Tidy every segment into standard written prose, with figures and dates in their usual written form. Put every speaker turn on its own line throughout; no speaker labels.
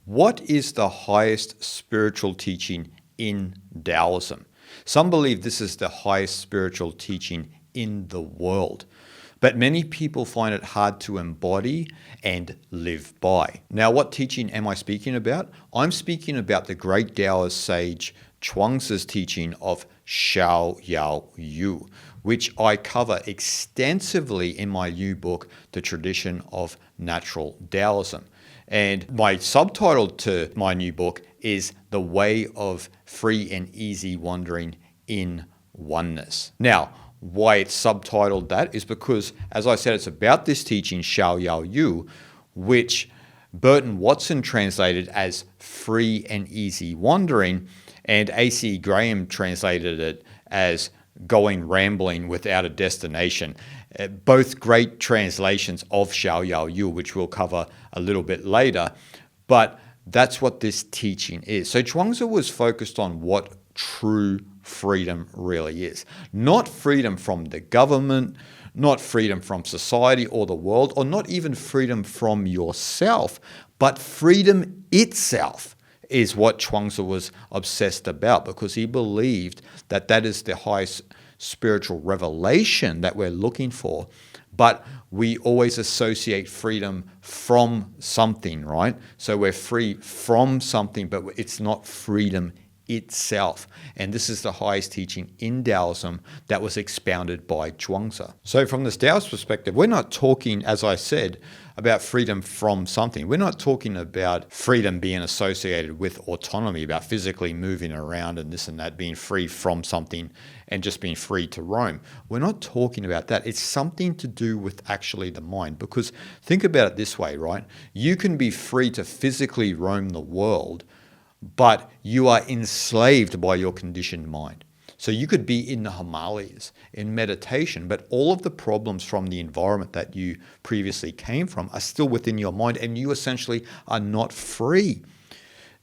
What is the highest spiritual teaching in Taoism? Some believe this is the highest spiritual teaching in the world, but many people find it hard to embody and live by. Now, what teaching am I speaking about? I'm speaking about the great Taoist sage Chuang-tzu's teaching of xiaoyao, which I cover extensively in my new book, The Tradition of Natural Taoism. And my subtitle to my new book is The Way of Free and Easy Wandering in Oneness. Now, why it's subtitled that is because, as I said, it's about this teaching, xiaoyao, which Burton Watson translated as free and easy wandering, and A.C. Graham translated it as going rambling without a destination. Both great translations of xiaoyao, which we'll cover a little bit later, but that's what this teaching is. So Chuang-tzu was focused on what true freedom really is. Not freedom from the government, not freedom from society or the world, or not even freedom from yourself, but freedom itself is what Chuang-tzu was obsessed about, because he believed that that is the highest spiritual revelation that we're looking for. But we always associate freedom from something, right? So we're free from something, but it's not freedom itself. And this is the highest teaching in Taoism that was expounded by Chuang-tzu. So from this Taoist perspective, we're not talking, as I said, about freedom from something. We're not talking about freedom being associated with autonomy, about physically moving around and this and that, being free from something and just being free to roam. We're not talking about that. It's something to do with actually the mind. Because think about it this way, right? You can be free to physically roam the world, but you are enslaved by your conditioned mind. So you could be in the Himalayas in meditation, but all of the problems from the environment that you previously came from are still within your mind, and you essentially are not free.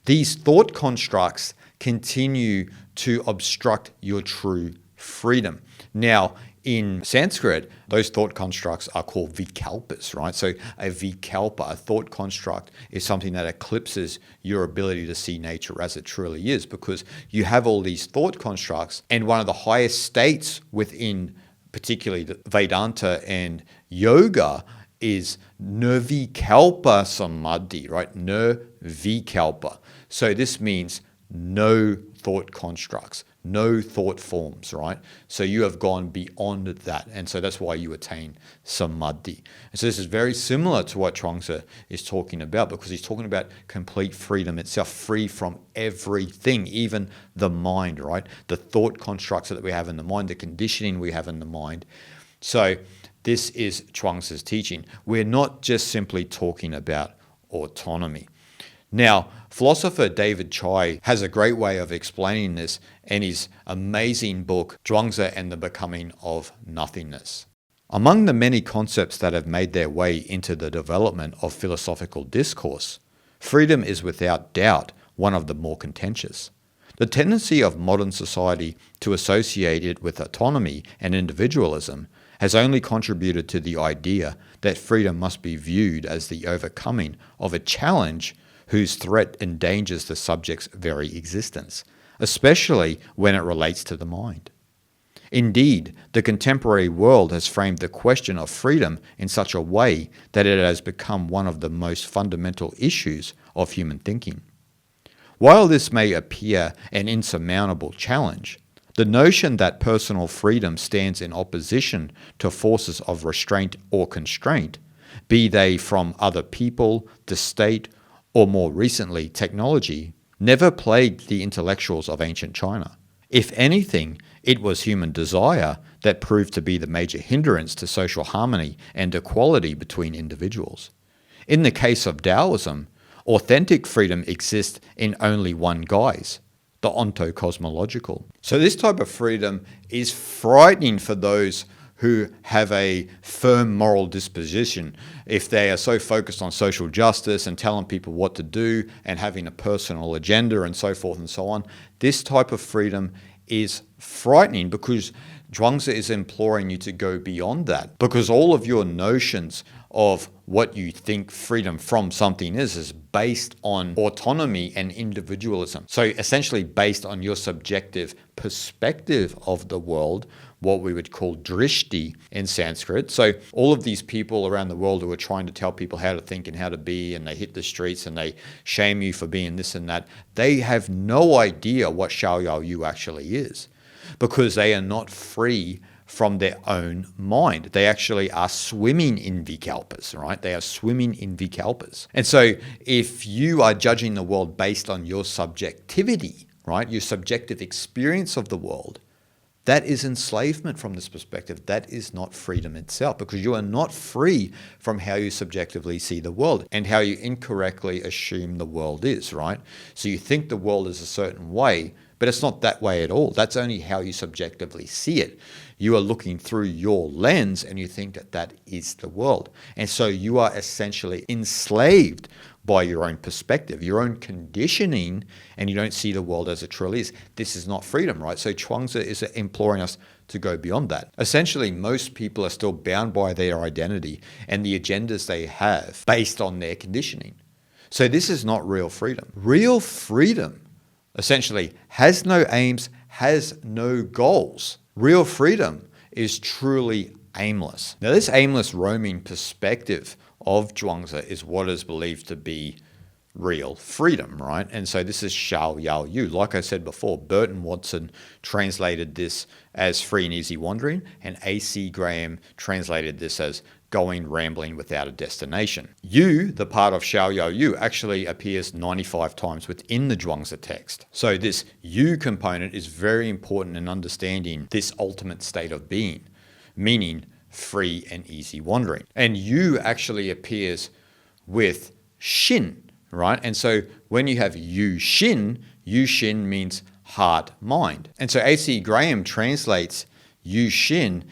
These thought constructs continue to obstruct your true freedom. Now, in Sanskrit, those thought constructs are called vikalpas, right? So a vikalpa, a thought construct, is something that eclipses your ability to see nature as it truly is, because you have all these thought constructs, and one of the highest states within particularly the Vedanta and yoga is nirvikalpa samadhi, right? Nirvikalpa. So this means no thought constructs, no thought forms, right? So you have gone beyond that. And so that's why you attain samadhi. And so this is very similar to what Chuang-tzu is talking about, because he's talking about complete freedom itself, free from everything, even the mind, right? The thought constructs that we have in the mind, the conditioning we have in the mind. So this is Chuang-tzu's teaching. We're not just simply talking about autonomy. Now, philosopher David Chai has a great way of explaining this in his amazing book, Chuang-tzu and the Becoming of Nothingness. Among the many concepts that have made their way into the development of philosophical discourse, freedom is without doubt one of the more contentious. The tendency of modern society to associate it with autonomy and individualism has only contributed to the idea that freedom must be viewed as the overcoming of a challenge whose threat endangers the subject's very existence, especially when it relates to the mind. Indeed, the contemporary world has framed the question of freedom in such a way that it has become one of the most fundamental issues of human thinking. While this may appear an insurmountable challenge, the notion that personal freedom stands in opposition to forces of restraint or constraint, be they from other people, the state, or more recently, technology, never plagued the intellectuals of ancient China. If anything, it was human desire that proved to be the major hindrance to social harmony and equality between individuals. In the case of Taoism, authentic freedom exists in only one guise, the ontocosmological. So this type of freedom is frightening for those who have a firm moral disposition. If they are so focused on social justice and telling people what to do and having a personal agenda and so forth and so on, this type of freedom is frightening, because Chuang-tzu is imploring you to go beyond that, because all of your notions of what you think freedom from something is based on autonomy and individualism. So essentially based on your subjective perspective of the world, what we would call drishti in Sanskrit. So all of these people around the world who are trying to tell people how to think and how to be, and they hit the streets and they shame you for being this and that, they have no idea what xiaoyao actually is, because they are not free from their own mind. They actually are swimming in vikalpas, right? They are swimming in vikalpas. And so if you are judging the world based on your subjectivity, right, your subjective experience of the world, that is enslavement from this perspective. That is not freedom itself, because you are not free from how you subjectively see the world and how you incorrectly assume the world is, right? So you think the world is a certain way, but it's not that way at all. That's only how you subjectively see it. You are looking through your lens and you think that that is the world. And so you are essentially enslaved by your own perspective, your own conditioning, and you don't see the world as it truly is. This is not freedom, right? So Chuang-tzu is imploring us to go beyond that. Essentially, most people are still bound by their identity and the agendas they have based on their conditioning. So this is not real freedom. Real freedom essentially has no aims, has no goals. Real freedom is truly aimless. Now, this aimless roaming perspective of Chuang-tzu is what is believed to be real freedom, right? And so this is xiaoyao. Like I said before, Burton Watson translated this as free and easy wandering, and A.C. Graham translated this as going rambling without a destination. The part of xiaoyao, actually appears 95 times within the Chuang-tzu text. So this component is very important in understanding this ultimate state of being, meaning free and easy wandering. And actually appears with shin, right? And so when you have shin means heart, mind. And so A.C. Graham translates shin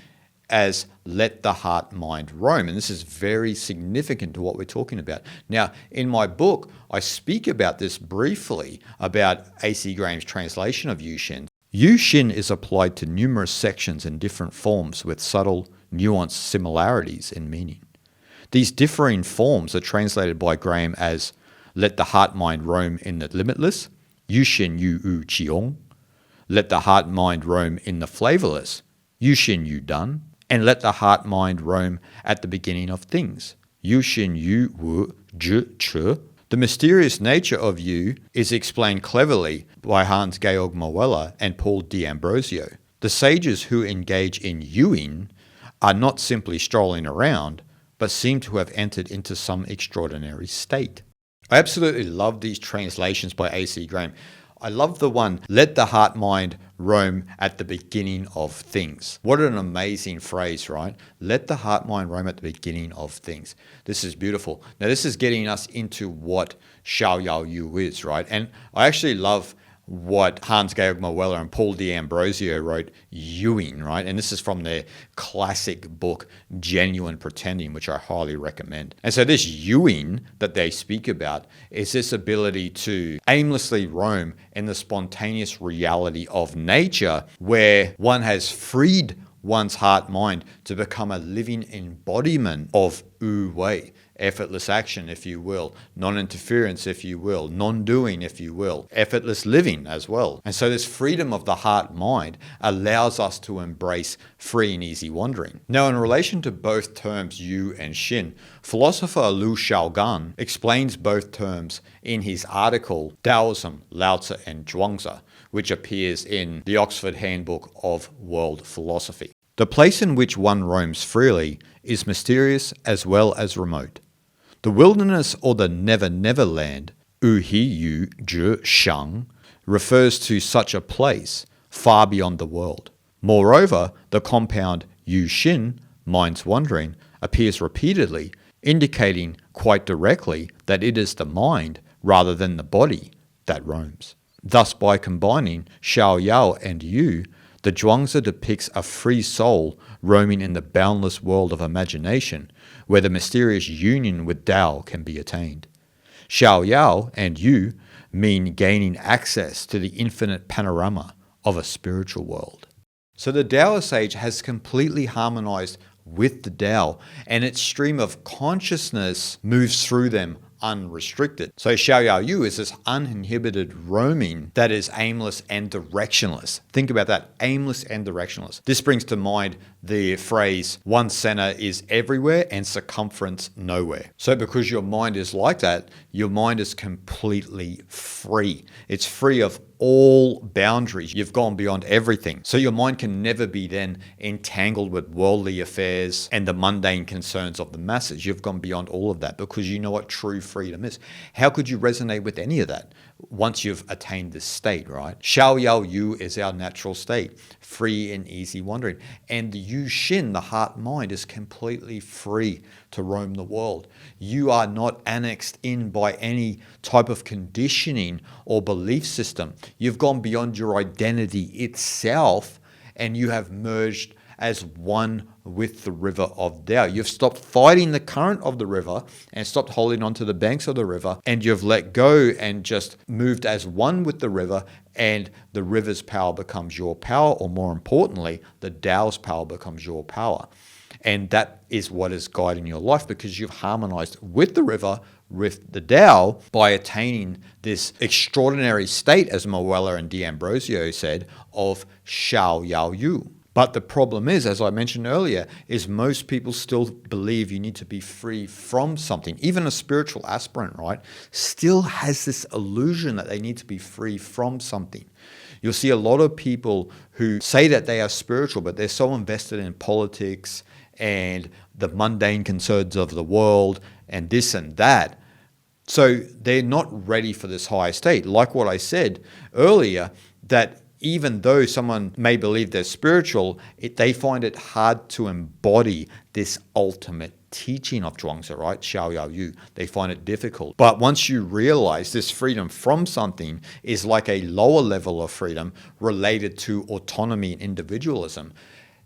as let the heart mind roam. And this is very significant to what we're talking about. Now, in my book, I speak about this briefly, about A.C. Graham's translation of shin. Shin is applied to numerous sections in different forms with subtle, nuanced similarities in meaning. These differing forms are translated by Graham as let the heart mind roam in the limitless, shin yu qiong, let the heart mind roam in the flavorless, shin yu dan, and let the heart mind roam at the beginning of things, shin yu wu zhi che. The mysterious nature of is explained cleverly by Hans Georg Moeller and Paul D'Ambrosio. The sages who engage in yuing are not simply strolling around, but seem to have entered into some extraordinary state. I absolutely love these translations by A.C. Graham. I love the one, let the heart mind roam at the beginning of things. What an amazing phrase, right? Let the heart mind roam at the beginning of things. This is beautiful. Now, this is getting us into what xiaoyao is, right? And I actually love what Hans Georg Moeller and Paul D'Ambrosio wrote, yuing, right? And this is from their classic book, Genuine Pretending, which I highly recommend. And so this yuing that they speak about is this ability to aimlessly roam in the spontaneous reality of nature, where one has freed one's heart mind to become a living embodiment of wu wei. Effortless action, if you will, non-interference, if you will, non-doing, if you will, effortless living as well. And so this freedom of the heart-mind allows us to embrace free and easy wandering. Now, in relation to both terms yu and shin, philosopher Liu Shaogan explains both terms in his article Taoism, Lao-tzu and Chuang-tzu, which appears in the Oxford Handbook of World Philosophy. The place in which one roams freely is mysterious as well as remote. The wilderness or the never-never land, yu zhi shang, refers to such a place far beyond the world. Moreover, the compound yu shin, mind's wandering, appears repeatedly, indicating quite directly that it is the mind rather than the body that roams. Thus, by combining xiaoyao and the Chuang-tzu depicts a free soul roaming in the boundless world of imagination, where the mysterious union with Tao can be attained. Xiaoyao and mean gaining access to the infinite panorama of a spiritual world. So the Taoist age has completely harmonized with the Tao, and its stream of consciousness moves through them unrestricted. So xiaoyao is this uninhibited roaming that is aimless and directionless. Think about that, aimless and directionless. This brings to mind the phrase, one center is everywhere and circumference nowhere. So because your mind is like that, your mind is completely free. It's free of all boundaries. You've gone beyond everything. So your mind can never be then entangled with worldly affairs and the mundane concerns of the masses. You've gone beyond all of that because you know what true freedom is. How could you resonate with any of that once you've attained this state, right? Xiaoyao is our natural state, free and easy wandering. And the Yu Xin, the heart mind, is completely free to roam the world. You are not annexed in by any type of conditioning or belief system. You've gone beyond your identity itself and you have merged as one with the river of Tao. You've stopped fighting the current of the river and stopped holding on to the banks of the river, and you've let go and just moved as one with the river, and the river's power becomes your power, or more importantly, the Tao's power becomes your power. And that is what is guiding your life because you've harmonized with the river, with the Tao, by attaining this extraordinary state, as Moella and D'Ambrosio said, of xiaoyao. But the problem is, as I mentioned earlier, is most people still believe you need to be free from something. Even a spiritual aspirant, right, still has this illusion that they need to be free from something. You'll see a lot of people who say that they are spiritual, but they're so invested in politics and the mundane concerns of the world and this and that. So they're not ready for this higher state. Like what I said earlier, that even though someone may believe they're spiritual, they find it hard to embody this ultimate teaching of Chuang-tzu, right? Xiaoyao. They find it difficult. But once you realize this freedom from something is like a lower level of freedom related to autonomy and individualism,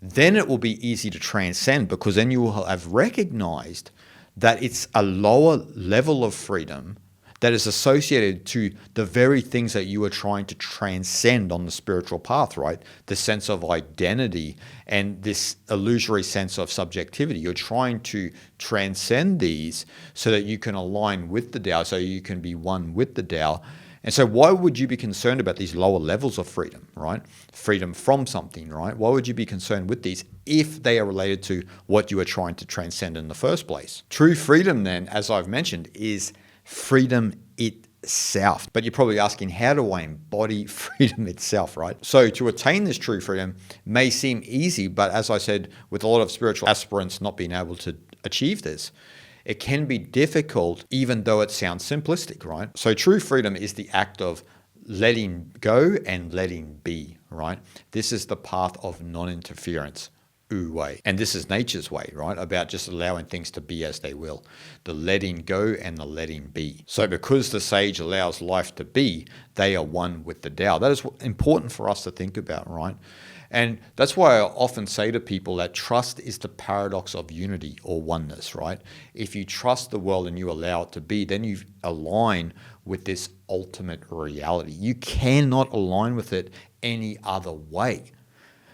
then it will be easy to transcend because then you will have recognized that it's a lower level of freedom that is associated to the very things that you are trying to transcend on the spiritual path, right? The sense of identity and this illusory sense of subjectivity. You're trying to transcend these so that you can align with the Tao, so you can be one with the Tao. And so why would you be concerned about these lower levels of freedom, right? Freedom from something, right? Why would you be concerned with these if they are related to what you are trying to transcend in the first place? True freedom then, as I've mentioned, is freedom itself. But you're probably asking, how do I embody freedom itself, right? So to attain this true freedom may seem easy, but as I said, with a lot of spiritual aspirants not being able to achieve this, it can be difficult even though it sounds simplistic, right? So true freedom is the act of letting go and letting be, right? This is the path of non-interference. Way. And this is nature's way, right? About just allowing things to be as they will. The letting go and the letting be. So because the sage allows life to be, they are one with the Tao. That is important for us to think about, right? And that's why I often say to people that trust is the paradox of unity or oneness, right? If you trust the world and you allow it to be, then you align with this ultimate reality. You cannot align with it any other way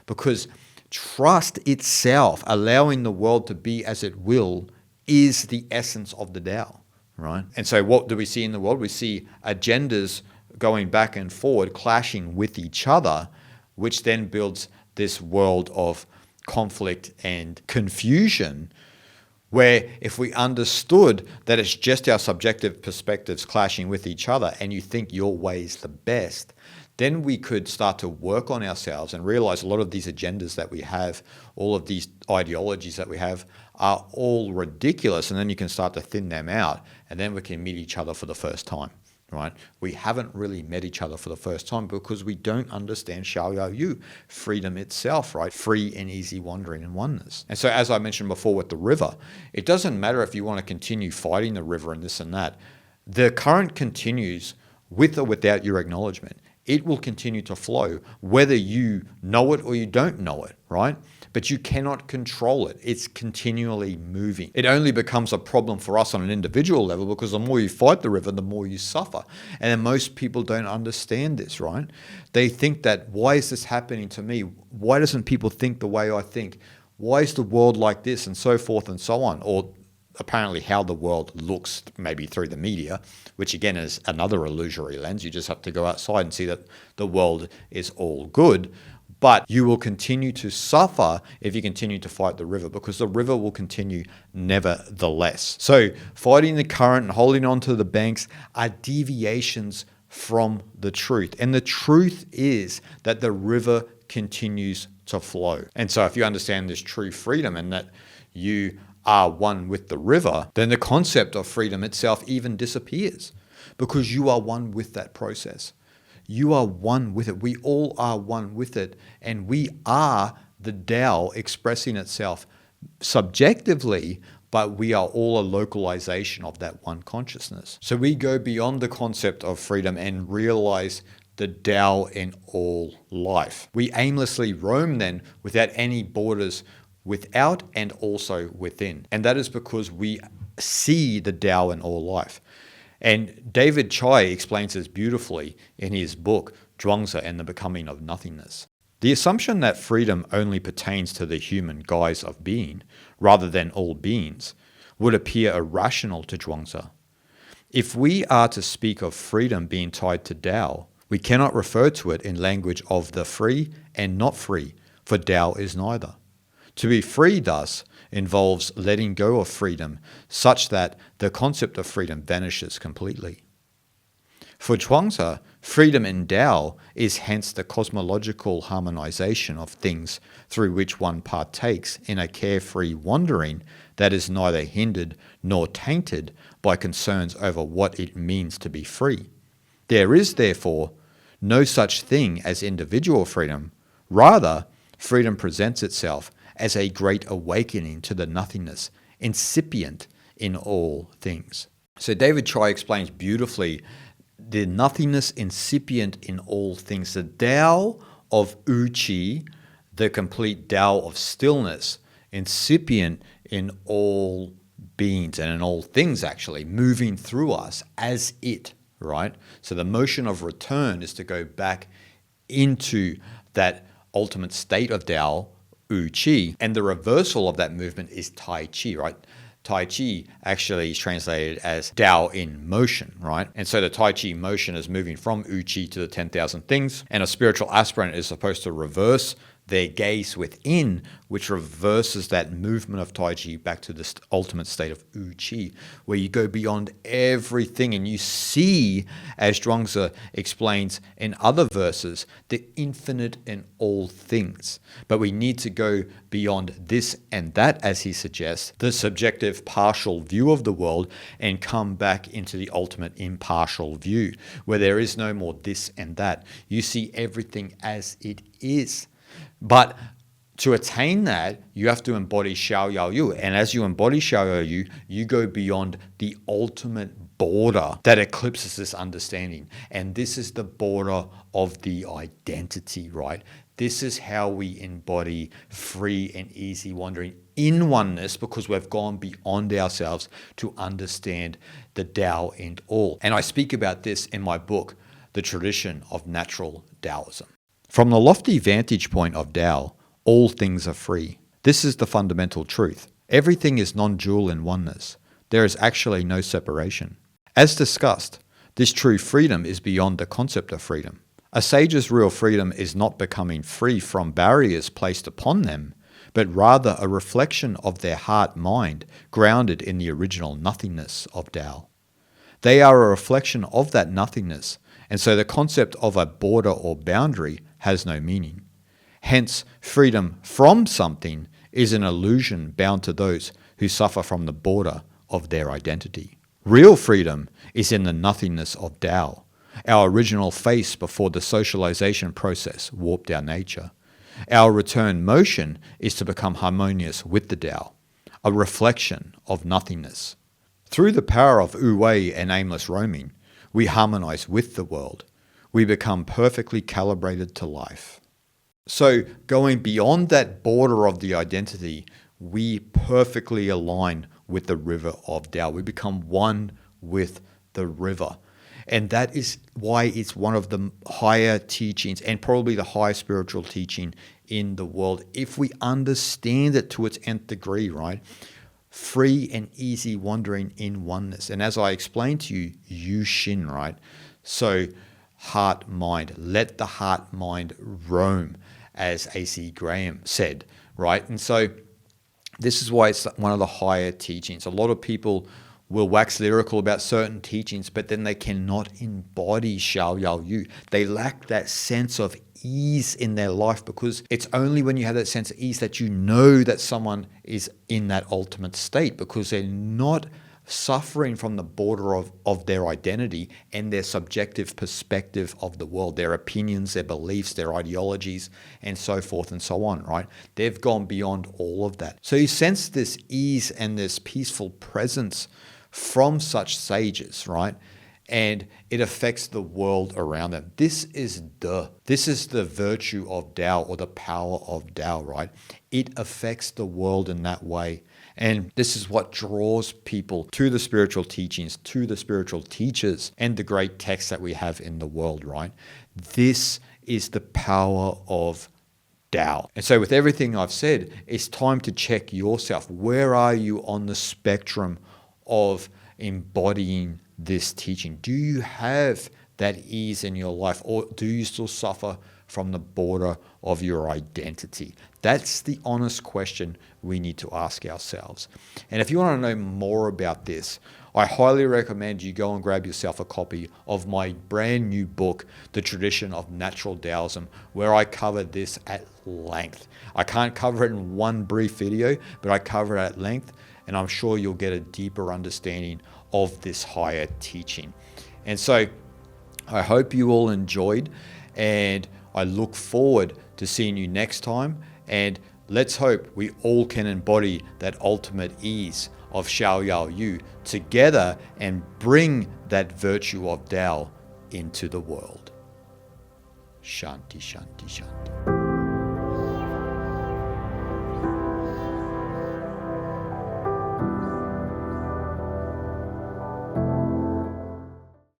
because trust itself, allowing the world to be as it will, is the essence of the Tao, right? And so what do we see in the world? We see agendas going back and forward, clashing with each other, which then builds this world of conflict and confusion, where if we understood that it's just our subjective perspectives clashing with each other and you think your way is the best, then we could start to work on ourselves and realize a lot of these agendas that we have, all of these ideologies that we have are all ridiculous. And then you can start to thin them out and then we can meet each other for the first time, right? We haven't really met each other for the first time because we don't understand xiaoyao, freedom itself, right? Free and easy wandering and oneness. And so as I mentioned before with the river, it doesn't matter if you want to continue fighting the river and this and that. The current continues with or without your acknowledgement. It will continue to flow whether you know it or you don't know it, right? but you cannot control it. It's continually moving. It only becomes a problem for us on an individual level because the more you fight the river, the more you suffer. And then most people don't understand this, right? They think that, why is this happening to me? Why doesn't people think the way I think? Why is the world like this? And so forth and so on. Or apparently how the world looks, maybe through the media, which again is another illusory lens. You just have to go outside and see that the world is all good. But you will continue to suffer if you continue to fight the river, because the river will continue nevertheless. So fighting the current and holding on to the banks are deviations from the truth. And the truth is that the river continues to flow. And so if you understand this true freedom and that you are one with the river, then the concept of freedom itself even disappears, because you are one with that process. You are one with it. We all are one with it. And we are the Tao expressing itself subjectively, but we are all a localization of that one consciousness. So we go beyond the concept of freedom and realize the Tao in all life. We aimlessly roam then without any borders, without and also within. And that is because we see the Tao in all life. And David Chai explains this beautifully in his book, Chuang-tzu and the Becoming of Nothingness. The assumption that freedom only pertains to the human guise of being, rather than all beings, would appear irrational to Chuang-tzu. If we are to speak of freedom being tied to Tao, we cannot refer to it in language of the free and not free, for Tao is neither. To be free, thus, involves letting go of freedom such that the concept of freedom vanishes completely. For Chuang-tzu, freedom in Tao is hence the cosmological harmonization of things through which one partakes in a carefree wandering that is neither hindered nor tainted by concerns over what it means to be free. There is, therefore, no such thing as individual freedom. Rather, freedom presents itself as a great awakening to the nothingness, incipient in all things. So David Chai explains beautifully the nothingness incipient in all things. The Tao of Uchi, the complete Tao of stillness, incipient in all beings and in all things, actually, moving through us as it, right? So the motion of return is to go back into that ultimate state of Tao, Uchi, and the reversal of that movement is Tai Chi, right? Tai Chi actually is translated as Tao in motion, right? And so the Tai Chi motion is moving from Uchi to the 10,000 things, and a spiritual aspirant is supposed to reverse their gaze within, which reverses that movement of Tai Chi back to this ultimate state of Uchi, where you go beyond everything and you see, as Chuang-tzu explains in other verses, the infinite in all things. But we need to go beyond this and that, as he suggests, the subjective partial view of the world, and come back into the ultimate impartial view, where there is no more this and that. You see everything as it is. But to attain that, you have to embody xiaoyao. And as you embody xiaoyao, you go beyond the ultimate border that eclipses this understanding. And this is the border of the identity, right? This is how we embody free and easy wandering in oneness, because we've gone beyond ourselves to understand the Tao in all. And I speak about this in my book, The Tradition of Natural Taoism. From the lofty vantage point of Tao, all things are free. This is the fundamental truth. Everything is non-dual in oneness. There is actually no separation. As discussed, this true freedom is beyond the concept of freedom. A sage's real freedom is not becoming free from barriers placed upon them, but rather a reflection of their heart-mind grounded in the original nothingness of Tao. They are a reflection of that nothingness, and so the concept of a border or boundary has no meaning. Hence, freedom from something is an illusion bound to those who suffer from the border of their identity. Real freedom is in the nothingness of Tao, our original face before the socialization process warped our nature. Our return motion is to become harmonious with the Tao, a reflection of nothingness. Through the power of Wu-wei and aimless roaming, we harmonize with the world. We become perfectly calibrated to life. So going beyond that border of the identity, we perfectly align with the river of Tao. We become one with the river. And that is why it's one of the higher teachings and probably the highest spiritual teaching in the world. If we understand it to its nth degree, right? Free and easy wandering in oneness. And as I explained to you, Yu Shin, right? So heart, mind, let the heart, mind roam, as A.C. Graham said, right? And so this is why it's one of the higher teachings. A lot of people will wax lyrical about certain teachings, but then they cannot embody xiaoyao yu. They lack that sense of ease in their life, because it's only when you have that sense of ease that you know that someone is in that ultimate state, because they're not suffering from the border of their identity and their subjective perspective of the world, their opinions, their beliefs, their ideologies, and so forth and so on, right? They've gone beyond all of that. So you sense this ease and this peaceful presence from such sages, right? And it affects the world around them. This is the virtue of Tao, or the power of Tao, right? It affects the world in that way. And this is what draws people to the spiritual teachings, to the spiritual teachers, and the great texts that we have in the world, right? This is the power of Tao. And so with everything I've said, it's time to check yourself. Where are you on the spectrum of embodying this teaching? Do you have that ease in your life, or do you still suffer from the border of your identity? That's the honest question we need to ask ourselves. And if you want to know more about this, I highly recommend you go and grab yourself a copy of my brand new book, The Tradition of Natural Taoism, where I cover this at length. I can't cover it in one brief video, but I cover it at length, and I'm sure you'll get a deeper understanding of this higher teaching. And so I hope you all enjoyed, and I look forward to seeing you next time. And let's hope we all can embody that ultimate ease of xiaoyao yu together and bring that virtue of Tao into the world. Shanti, shanti, shanti.